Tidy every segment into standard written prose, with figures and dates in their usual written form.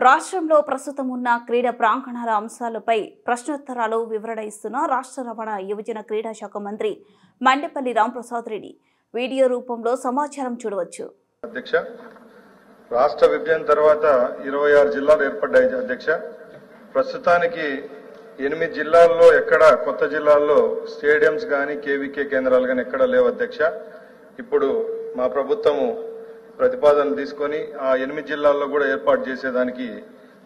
రాష్ట్రంలో ప్రస్తుతం ఉన్న క్రీడా ప్రాంగణాల అంశాలపై ప్రశ్నోత్తరాలు వివరణ ఇస్తున్న రాష్ట్ర రవాణా యువజన క్రీడా శాఖ మంత్రి మండపల్లి రాంప్రసాద్ రెడ్డి వీడియో రూపంలో సమాచారం చూడవచ్చు. అధ్యక్ష, రాష్ట్ర విభజన తర్వాత 26 జిల్లాలు ఏర్పడ్డాయి అధ్యక్ష. ప్రస్తుతానికి 8 జిల్లాల్లో ఎక్కడ కొత్త జిల్లాల్లో స్టేడియంస్ గాని కేవీకే కేంద్రాలు గాని ఎక్కడ లేవు అధ్యక్ష. ఇప్పుడు మా ప్రభుత్వము ప్రతిపాదన తీసుకొని ఆ 8 జిల్లాల్లో కూడా ఏర్పాటు చేసేదానికి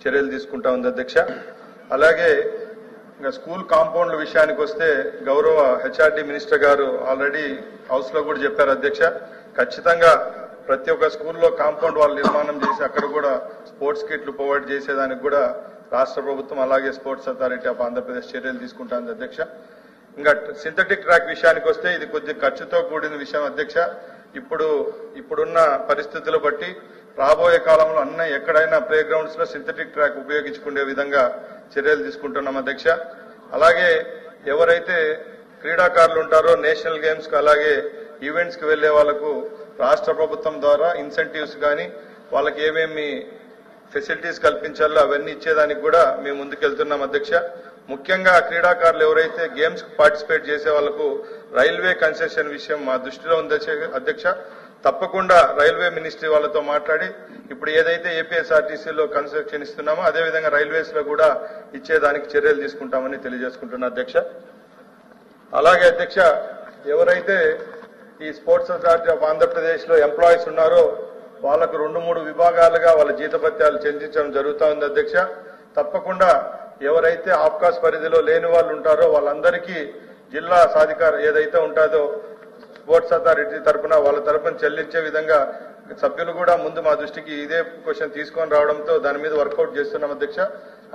చర్యలు తీసుకుంటా ఉంది అధ్యక్ష. అలాగే ఇంకా స్కూల్ కాంపౌండ్ల విషయానికి వస్తే గౌరవ హెచ్ఆర్డి మినిస్టర్ గారు ఆల్రెడీ హౌస్ లో కూడా చెప్పారు అధ్యక్ష. ఖచ్చితంగా ప్రతి ఒక్క స్కూల్లో కాంపౌండ్ వాళ్ళు నిర్మాణం చేసి అక్కడ కూడా స్పోర్ట్స్ కిట్లు ప్రొవైడ్ చేసేదానికి కూడా రాష్ట్ర ప్రభుత్వం అలాగే స్పోర్ట్స్ అథారిటీ ఆఫ్ ఆంధ్రప్రదేశ్ చర్యలు తీసుకుంటాంది అధ్యక్ష. ఇంకా సింథటిక్ ట్రాక్ విషయానికి వస్తే ఇది కొద్ది ఖర్చుతో కూడిన విషయం అధ్యక్ష. ఇప్పుడున్న పరిస్థితులు బట్టి రాబోయే కాలంలో అన్న ఎక్కడైనా ప్లే గ్రౌండ్స్ లో సింథటిక్ ట్రాక్ ఉపయోగించుకునే విధంగా చర్యలు తీసుకుంటున్నాం అధ్యక్ష. అలాగే ఎవరైతే క్రీడాకారులు ఉంటారో నేషనల్ గేమ్స్ కు అలాగే ఈవెంట్స్ కి వెళ్లే వాళ్లకు రాష్ట్ర ప్రభుత్వం ద్వారా ఇన్సెంటివ్స్ గాని వాళ్ళకి ఏమేమి ఫెసిలిటీస్ కల్పించాలో అవన్నీ ఇచ్చేదానికి కూడా మేము ముందుకెళ్తున్నాం అధ్యక్ష. ముఖ్యంగా క్రీడాకారులు ఎవరైతే గేమ్స్ కు పార్టిసిపేట్ చేసే వాళ్లకు రైల్వే కన్సెషన్ విషయం మా దృష్టిలో ఉంది అధ్యక్ష. తప్పకుండా రైల్వే మినిస్ట్రీ వాళ్ళతో మాట్లాడి ఇప్పుడు ఏదైతే ఏపీఎస్ఆర్టీసీలో కన్సెషన్ ఇస్తున్నామో అదేవిధంగా రైల్వేస్ లో కూడా ఇచ్చేదానికి చర్యలు తీసుకుంటామని తెలియజేసుకుంటున్నా అధ్యక్ష. అలాగే అధ్యక్ష, ఎవరైతే ఈ స్పోర్ట్స్ అథారిటీ ఆఫ్ ఆంధ్రప్రదేశ్ లో ఎంప్లాయీస్ ఉన్నారో వాళ్లకు 2-3 విభాగాలుగా వాళ్ళ జీతభత్యాలు చెల్లించడం జరుగుతూ ఉంది అధ్యక్ష. తప్పకుండా ఎవరైతే ఆఫ్కాస్ పరిధిలో లేని వాళ్ళు ఉంటారో వాళ్ళందరికీ జిల్లా సాధికార ఏదైతే ఉంటుందో స్పోర్ట్స్ అథారిటీ తరఫున వాళ్ళ తరఫున చెల్లించే విధంగా సభ్యులు కూడా ముందు మా దృష్టికి ఇదే క్వశ్చన్ తీసుకొని రావడంతో దాని మీద వర్కౌట్ చేస్తున్నాం అధ్యక్ష.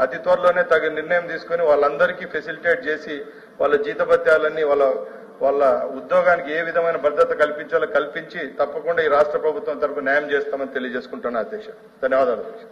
అతి త్వరలోనే తగిన నిర్ణయం తీసుకుని వాళ్ళందరికీ ఫెసిలిటేట్ చేసి వాళ్ళ జీతభత్యాలన్నీ వాళ్ళ ఉద్యోగానికి ఏ విధమైన భద్రత కల్పించాలో కల్పించి తప్పకుండా ఈ రాష్ట్ర ప్రభుత్వం తరఫున న్యాయం చేస్తామని తెలియజేసుకుంటున్నా అధ్యక్ష. ధన్యవాదాలు అధ్యక్ష.